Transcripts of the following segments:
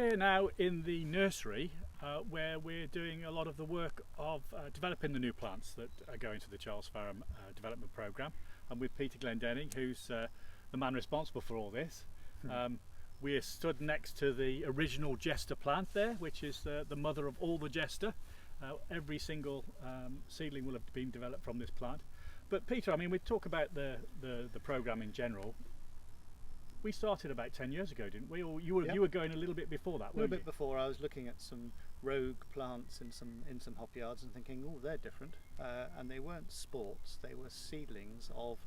we're now in the nursery where we're doing a lot of the work of developing the new plants that are going to the Charles Faram development programme. I'm with Peter Glendenning, who's the man responsible for all this. We're stood next to the original Jester plant there, which is the mother of all the Jester. Every single seedling will have been developed from this plant. But Peter, I mean, we talk about the programme in general. We started about 10 years ago, didn't we? Or you were going a little bit before that, weren't you? A little bit before. I was looking at some rogue plants in some hop yards and thinking, oh, they're different. And they weren't sports; they were seedlings of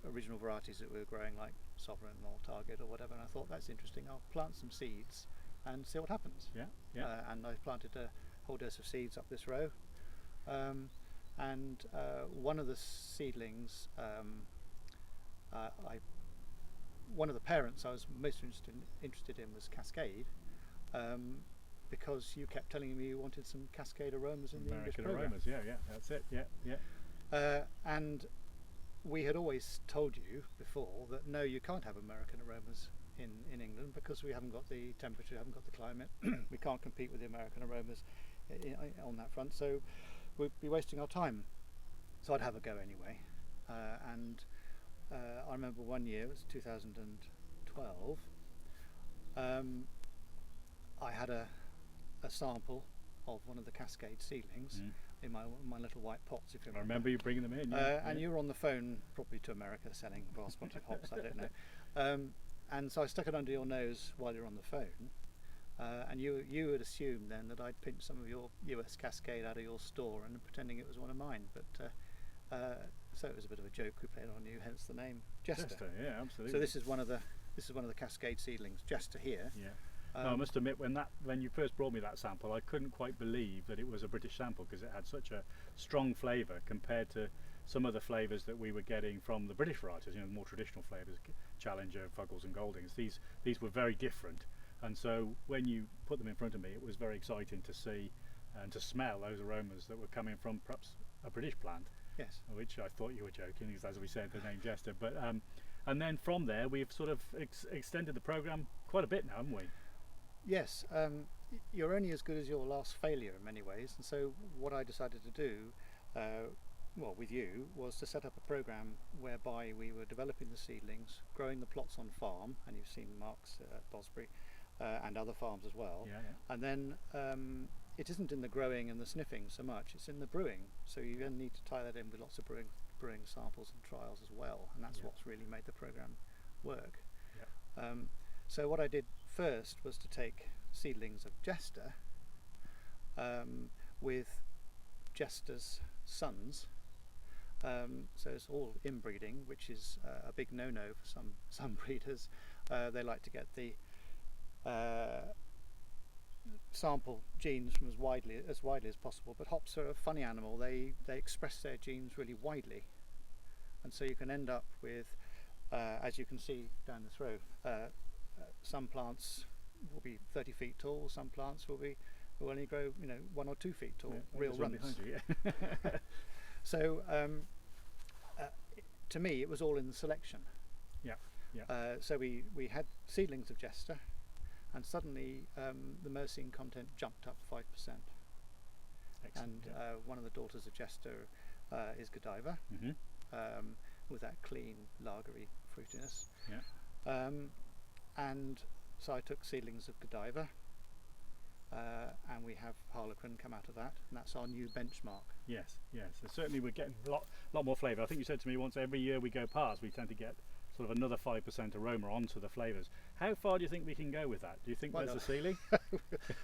original varieties that we were growing, like Sovereign or Target or whatever. And I thought, that's interesting. I'll plant some seeds and see what happens. Yeah. And I planted a whole dose of seeds up this row. And one of the seedlings, one of the parents I was most interested in was Cascade, because you kept telling me you wanted some Cascade aromas in the English program. Aromas, yeah, that's it, yeah. And we had always told you before that no, you can't have American aromas in England because we haven't got the temperature, haven't got the climate. We can't compete with the American aromas on that front, so we'd be wasting our time. So I'd have a go anyway, and I remember one year, it was 2012, I had a sample of one of the Cascade seedlings in my little white pots, if you remember. I remember you bringing them in. And you were on the phone, probably to America, selling well-spotted hops, I don't know. And so I stuck it under your nose while you were on the phone, and you had assumed then that I'd pinched some of your US Cascade out of your store and pretending it was one of mine, but so it was a bit of a joke we played on you, hence the name Jester. Yeah, absolutely. So this is one of the Cascade seedlings, Jester here. Yeah. No, I must admit, when you first brought me that sample, I couldn't quite believe that it was a British sample because it had such a strong flavour compared to some of the flavours that we were getting from the British varieties. You know, the more traditional flavours, Challenger, Fuggles, and Goldings. These were very different, and so when you put them in front of me, it was very exciting to see and to smell those aromas that were coming from perhaps a British plant. Yes. Which I thought you were joking, because as we said, the name Jester. But and then from there, we've sort of extended the programme quite a bit now, haven't we? Yes. You're only as good as your last failure in many ways, and so what I decided to do, well, with you, was to set up a programme whereby we were developing the seedlings, growing the plots on farm, and you've seen Mark's at Bosbury, and other farms as well. Yeah. And then it isn't in the growing and the sniffing so much, it's in the brewing, so you then need to tie that in with lots of brewing samples and trials as well, and that's what's really made the programme work. So what I did first was to take seedlings of Jester with Jester's sons, so it's all inbreeding, which is a big no-no for some breeders. They like to get the sample genes from as widely as possible, but hops are a funny animal. They express their genes really widely, and so you can end up with, as you can see down this row, some plants will be 30 feet tall, some plants will only grow 1 or 2 feet tall, real runts. So to me it was all in the selection. So we had seedlings of Jester, and suddenly the myrcene content jumped up 5%. And one of the daughters of Jester is Godiva, with that clean lagery fruitiness. And so I took seedlings of Godiva, and we have Harlequin come out of that, and that's our new benchmark. Yes. So certainly we're getting a lot more flavour. I think you said to me once, every year we go past, we tend to get sort of another 5% aroma onto the flavours. How far do you think we can go with that? Do you think there's a ceiling?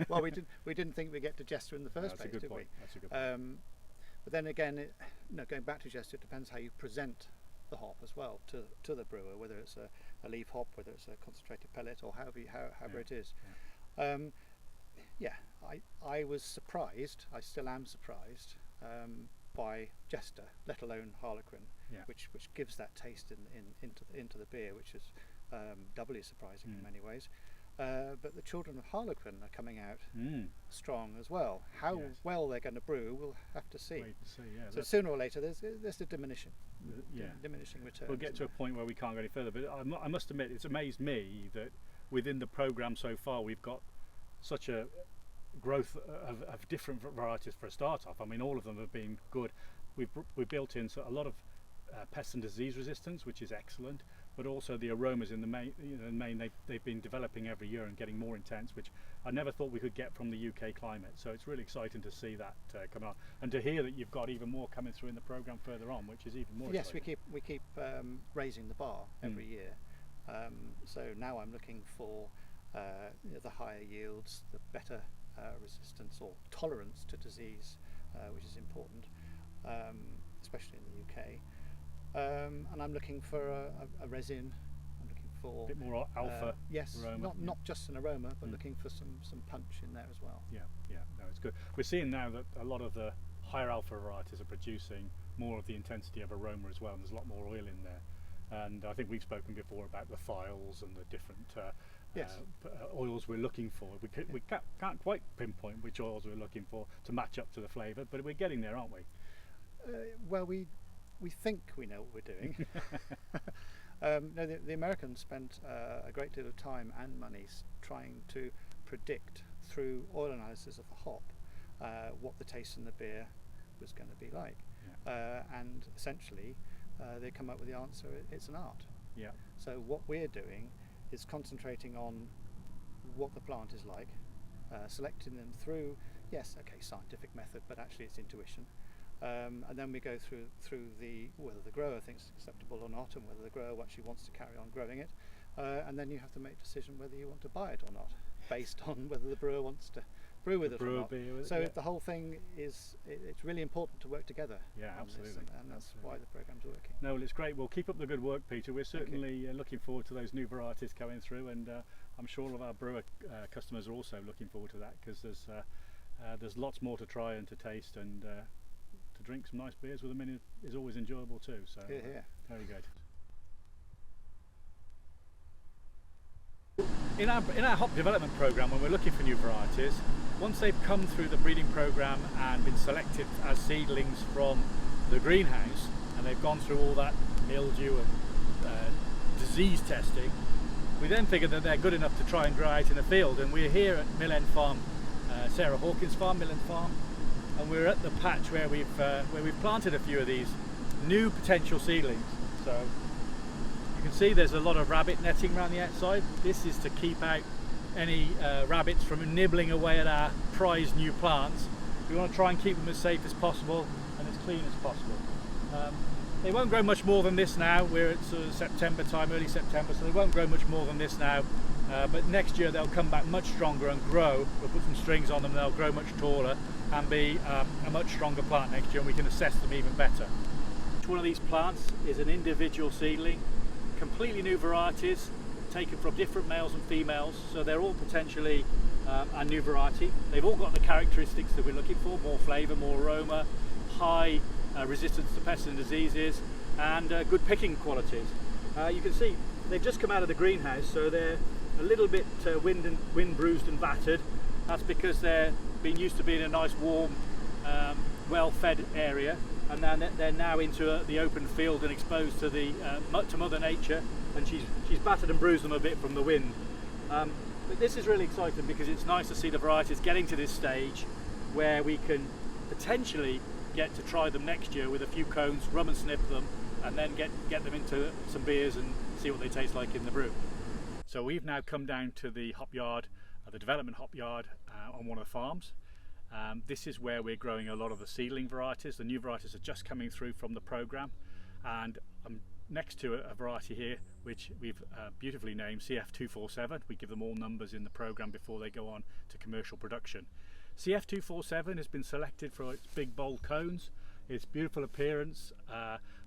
Well, we didn't think we'd get to Jester in the first place, did we? That's a good point. But then again, going back to Jester, it depends how you present the hop as well to the brewer, whether it's a leaf hop, whether it's a concentrated pellet, or however it is. I was surprised, I still am surprised, by Jester, let alone Harlequin, which gives that taste into the beer, which is doubly surprising in many ways. But the children of Harlequin are coming out strong as well. How well they're going to brew, we'll have to see. Wait to see, so sooner or later, there's a diminishing return. We'll get to a point where we can't go any further. But I must admit, it's amazed me that within the program so far we've got such a growth of different varieties for a start off. I mean, all of them have been good. We've built in a lot of pest and disease resistance, which is excellent, but also the aromas in the main, they've been developing every year and getting more intense, which I never thought we could get from the UK climate. So it's really exciting to see that coming on, and to hear that you've got even more coming through in the program further on, which is even more exciting. Yes, we keep raising the bar every year. So now I'm looking for the higher yields, the better resistance or tolerance to disease, which is important, especially in the UK. And I'm looking for a resin. I'm looking for a bit more alpha. Yes, aroma. Not just an aroma, but looking for some punch in there as well. Yeah, no, it's good. We're seeing now that a lot of the higher alpha varieties are producing more of the intensity of aroma as well, and there's a lot more oil in there. And I think we've spoken before about the thiols and the different oils we're looking for. We can't quite pinpoint which oils we're looking for to match up to the flavour, but we're getting there, aren't we? Well, we think we know what we're doing. No, the Americans spent a great deal of time and money trying to predict through oil analysis of the hop what the taste in the beer was going to be like. Yeah. And essentially they come up with the answer, it's an art. Yeah. So what we're doing is concentrating on what the plant is like, selecting them through, scientific method, but actually it's intuition. And then we go through whether the grower thinks it's acceptable or not, and whether the grower actually wants to carry on growing it, and then you have to make a decision whether you want to buy it or not, based on whether the brewer wants to brew with it or not. So the whole thing it's really important to work together. Yeah, absolutely, and that's why the program's working. No, well, it's great. We'll keep up the good work, Peter. We're certainly looking forward to those new varieties coming through, and I'm sure all of our brewer customers are also looking forward to that, because there's lots more to try and to taste, and to drink some nice beers with them is always enjoyable too. So very good. In our hop development program, when we're looking for new varieties, once they've come through the breeding program and been selected as seedlings from the greenhouse, and they've gone through all that mildew and disease testing, we then figure that they're good enough to try and grow out in the field. And we're here at Mill End Farm, Sarah Hawkins' farm, Mill End Farm, and we're at the patch where we've planted a few of these new potential seedlings. So you can see there's a lot of rabbit netting around the outside. This is to keep out any rabbits from nibbling away at our prized new plants. We want to try and keep them as safe as possible and as clean as possible. They won't grow much more than this now. We're at sort of September time, early September, so they won't grow much more than this now. But next year they'll come back much stronger and grow. We'll put some strings on them, they'll grow much taller and be a much stronger plant next year, and we can assess them even better. Each one of these plants is an individual seedling, completely new varieties taken from different males and females, so they're all potentially a new variety. They've all got the characteristics that we're looking for: more flavour, more aroma, high resistance to pests and diseases, and good picking qualities. You can see they've just come out of the greenhouse, so they're a little bit wind bruised and battered. That's because they're been used to being in a nice warm well-fed area, and then they're now into the open field and exposed to to Mother Nature, and she's battered and bruised them a bit from the wind. But this is really exciting because it's nice to see the varieties getting to this stage where we can potentially get to try them next year with a few cones, rub and sniff them, and then get them into some beers and see what they taste like in the brew. So we've now come down to the hop yard, the development hop yard on one of the farms. This is where we're growing a lot of the seedling varieties. The new varieties are just coming through from the program, and I'm next to a variety here which we've beautifully named CF247. We give them all numbers in the program before they go on to commercial production. CF247 has been selected for its big bold cones, its beautiful appearance,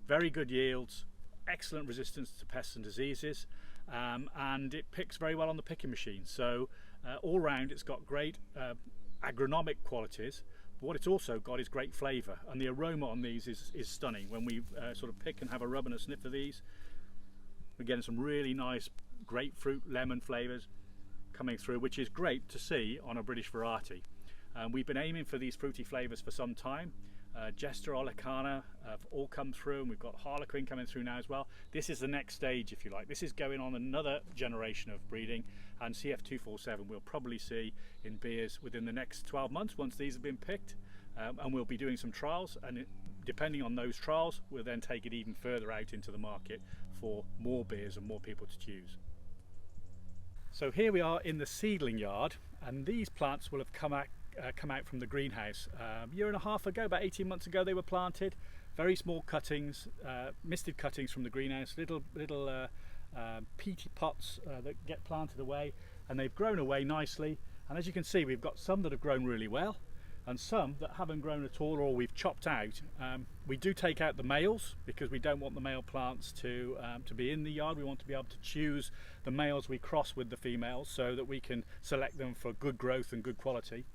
very good yields, excellent resistance to pests and diseases, and it picks very well on the picking machine. So all round it's got great agronomic qualities, but what it's also got is great flavour, and the aroma on these is stunning. When we sort of pick and have a rub and a sniff of these, we're getting some really nice grapefruit, lemon flavours coming through, which is great to see on a British variety. We've been aiming for these fruity flavours for some time, Jester, have all come through, and we've got Harlequin coming through now as well. This is the next stage, if you like. This is going on another generation of breeding, and CF247 we'll probably see in beers within the next 12 months once these have been picked, and we'll be doing some trials, and depending on those trials we'll then take it even further out into the market for more beers and more people to choose. So here we are in the seedling yard, and these plants will have come out from the greenhouse a year and a half ago, about 18 months ago they were planted. Very small cuttings, misted cuttings from the greenhouse, little peaty pots that get planted away, and they've grown away nicely. And as you can see, we've got some that have grown really well and some that haven't grown at all, or we've chopped out. We do take out the males because we don't want the male plants to be in the yard. We want to be able to choose the males we cross with the females so that we can select them for good growth and good quality.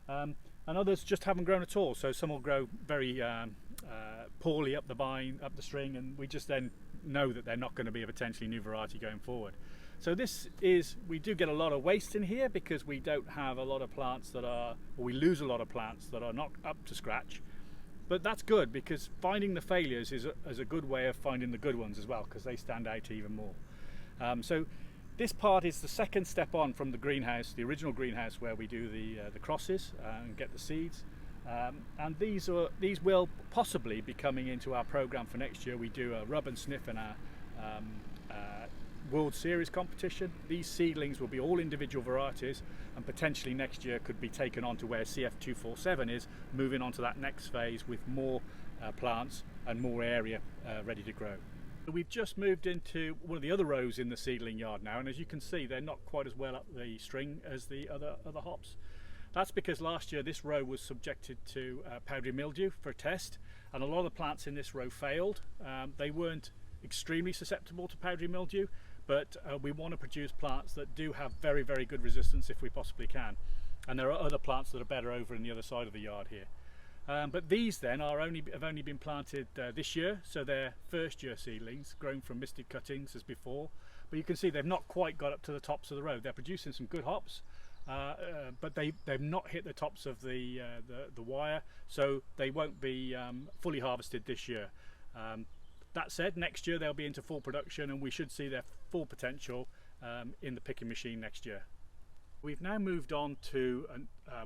And others just haven't grown at all, so some will grow very poorly up the vine, up the string, and we just then know that they're not going to be a potentially new variety going forward. So we do get a lot of waste in here because we don't have a lot of plants or we lose a lot of plants that are not up to scratch. But that's good, because finding the failures is a good way of finding the good ones as well, because they stand out even more. So this part is the second step on from the greenhouse, the original greenhouse where we do the crosses and get the seeds. And these will possibly be coming into our program for next year. We do a rub and sniff in our World Series competition. These seedlings will be all individual varieties, and potentially next year could be taken on to where CF247 is, moving on to that next phase with more plants and more area ready to grow. We've just moved into one of the other rows in the seedling yard now, and as you can see they're not quite as well up the string as the other hops. That's because last year this row was subjected to powdery mildew for a test, and a lot of the plants in this row failed. They weren't extremely susceptible to powdery mildew, but we want to produce plants that do have very, very good resistance if we possibly can. And there are other plants that are better over in the other side of the yard here. But these then have only been planted this year, so they're first year seedlings grown from misted cuttings as before. But you can see they've not quite got up to the tops of the row. They're producing some good hops, but they've not hit the tops of the wire, so they won't be fully harvested this year. That said, next year they'll be into full production, and we should see their full potential in the picking machine next year. We've now moved on to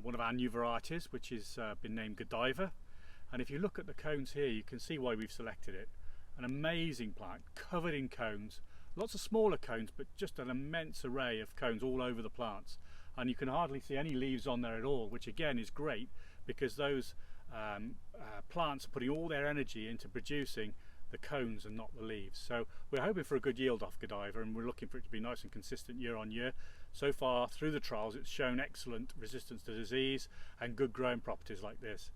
one of our new varieties, which has been named Godiva. And if you look at the cones here, you can see why we've selected it. An amazing plant, covered in cones. Lots of smaller cones, but just an immense array of cones all over the plants. And you can hardly see any leaves on there at all, which again is great, because those plants are putting all their energy into producing the cones and not the leaves. So we're hoping for a good yield off Godiva, and we're looking for it to be nice and consistent year on year. So far through the trials it's shown excellent resistance to disease and good growing properties like this.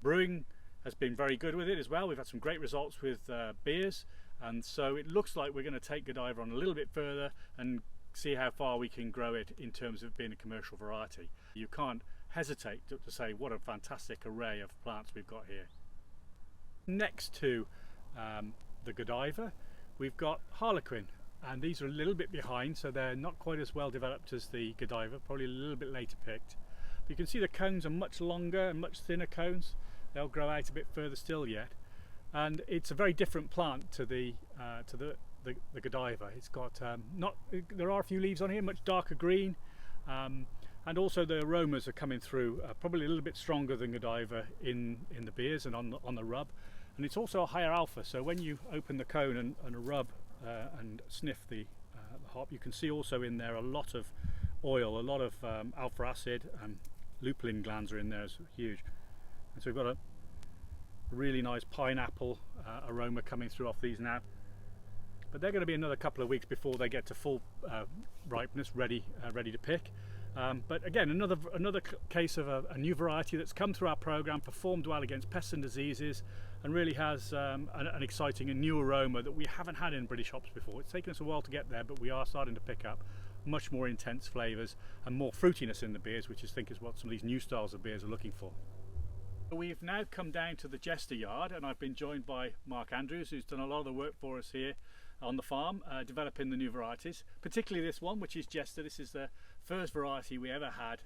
Brewing has been very good with it as well. We've had some great results with beers, and so it looks like we're going to take Godiva on a little bit further and see how far we can grow it in terms of being a commercial variety. You can't hesitate to say what a fantastic array of plants we've got here. Next to the Godiva, we've got Harlequin, and these are a little bit behind, so they're not quite as well developed as the Godiva, probably a little bit later picked. But you can see the cones are much longer and much thinner cones. They'll grow out a bit further still yet, and it's a very different plant to the Godiva. It's got there are a few leaves on here, much darker green, and also the aromas are coming through probably a little bit stronger than Godiva in the beers and on the rub. And it's also a higher alpha, so when you open the cone and rub and sniff the hop, you can see also in there a lot of oil, a lot of alpha acid, and lupulin glands are in there, it's huge. And so we've got a really nice pineapple aroma coming through off these now. But they're going to be another couple of weeks before they get to full ripeness, ready to pick. But again, another case of a new variety that's come through our program, performed well against pests and diseases, and really has an exciting and new aroma that we haven't had in British hops before. It's taken us a while to get there, but we are starting to pick up much more intense flavours and more fruitiness in the beers, which I think is what some of these new styles of beers are looking for. We've now come down to the Jester yard, and I've been joined by Mark Andrews, who's done a lot of the work for us here on the farm, developing the new varieties, particularly this one, which is Jester. This is the first variety we ever had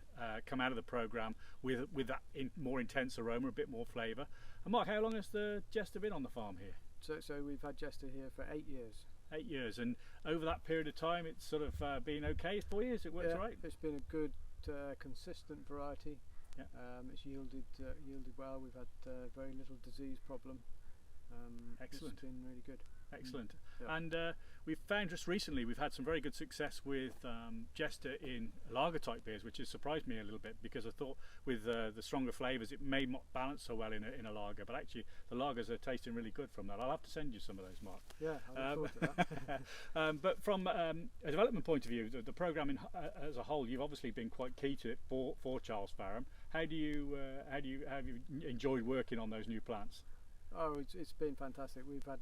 come out of the programme with that more intense aroma, a bit more flavour. And Mark, how long has the Jester been on the farm here? So we've had Jester here for 8 years. 8 years, and over that period of time it's sort of been okay for you? Has it worked right? It's been a good consistent variety. Yeah. It's yielded well. We've had very little disease problem. Excellent. It's been really good. Excellent. Yeah. And we've found just recently we've had some very good success with Jester in lager type beers, which has surprised me a little bit, because I thought with the stronger flavours it may not balance so well in a lager, but actually the lagers are tasting really good from that. I'll have to send you some of those, Mark. Yeah, I look forward to that. But from a development point of view, the programme as a whole, you've obviously been quite key to it for Charles Faram. Have you enjoyed working on those new plants? Oh, it's been fantastic. We've had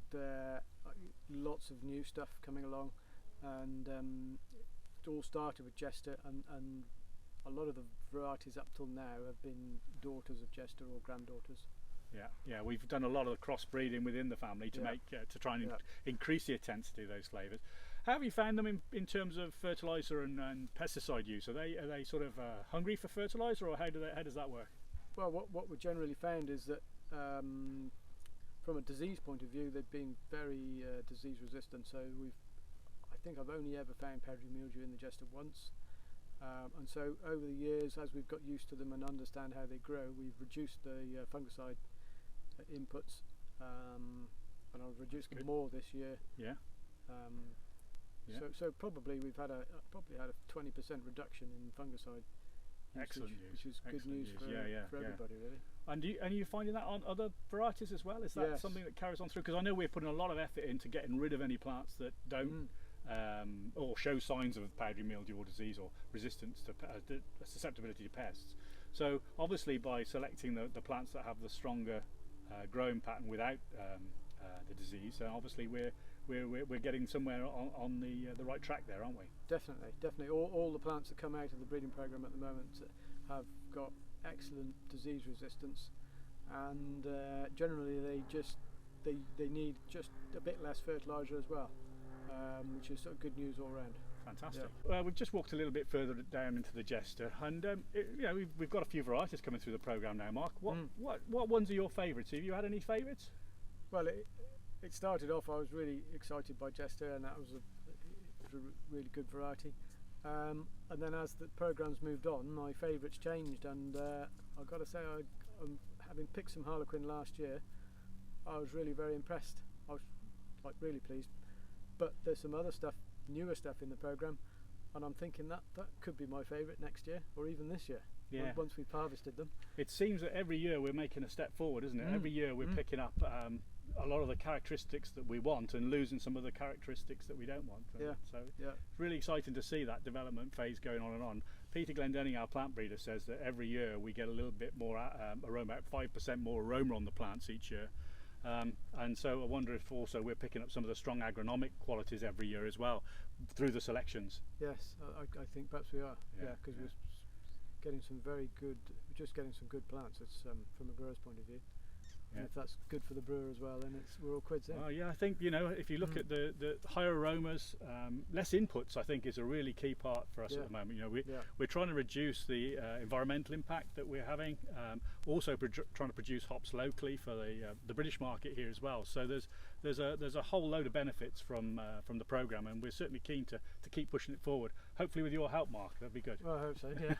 lots of new stuff coming along, and it all started with Jester, and a lot of the varieties up till now have been daughters of Jester or granddaughters. Yeah, we've done a lot of the crossbreeding within the family to make to try and increase the intensity of those flavours. How have you found them in terms of fertiliser and pesticide use? Are they sort of hungry for fertiliser, or how does that work? Well, what we generally found is that from a disease point of view, they've been very disease resistant. So I think I've only ever found powdery mildew in the Jester once, and so over the years, as we've got used to them and understand how they grow, we've reduced the fungicide inputs, and I've reduced them more this year. Yeah. So probably we've had a 20% reduction in fungicide. Excellent news. Which is good news for everybody, really. And are you finding that on other varieties as well? Is that something that carries on through? Because I know we're putting a lot of effort into getting rid of any plants that don't or show signs of powdery mildew or disease or resistance to susceptibility to pests. So obviously by selecting the plants that have the stronger growing pattern without the disease, obviously we're getting somewhere on the right track there, aren't we? Definitely. All the plants that come out of the breeding program at the moment have got excellent disease resistance, and generally they need just a bit less fertiliser as well, which is sort of good news all round. Fantastic. Yeah. We've just walked a little bit further down into the Jester, and we've got a few varieties coming through the programme now, Mark. What ones are your favourites? Have you had any favourites? Well, it started off, I was really excited by Jester, and that was a really good variety. And then as the program's moved on, my favourites changed, and I've got to say, having picked some Harlequin last year, I was really very impressed. I was really pleased. But there's some other stuff, newer stuff in the programme, and I'm thinking that could be my favourite next year, or even this year. Yeah. Once we've harvested them. It seems that every year we're making a step forward, isn't it? Every year we're picking up a lot of the characteristics that we want and losing some of the characteristics that we don't want. So it's really exciting to see that development phase going on and on. Peter Glendenning, our plant breeder, says that every year we get a little bit more aroma, about 5% more aroma on the plants each year. And so I wonder if also we're picking up some of the strong agronomic qualities every year as well through the selections. Yes, I think perhaps we are. Because we're getting some very good, just getting some good plants. It's from a grower's point of view. And if that's good for the brewer as well, then we're all quids in. Well, yeah, I think if you look at the higher aromas, less inputs, I think is a really key part for us at the moment. We're trying to reduce the environmental impact that we're having. Also trying to produce hops locally for the British market here as well. So there's a whole load of benefits from the programme, and we're certainly keen to keep pushing it forward. Hopefully with your help, Mark, that'd be good. Well, I hope so. Yeah.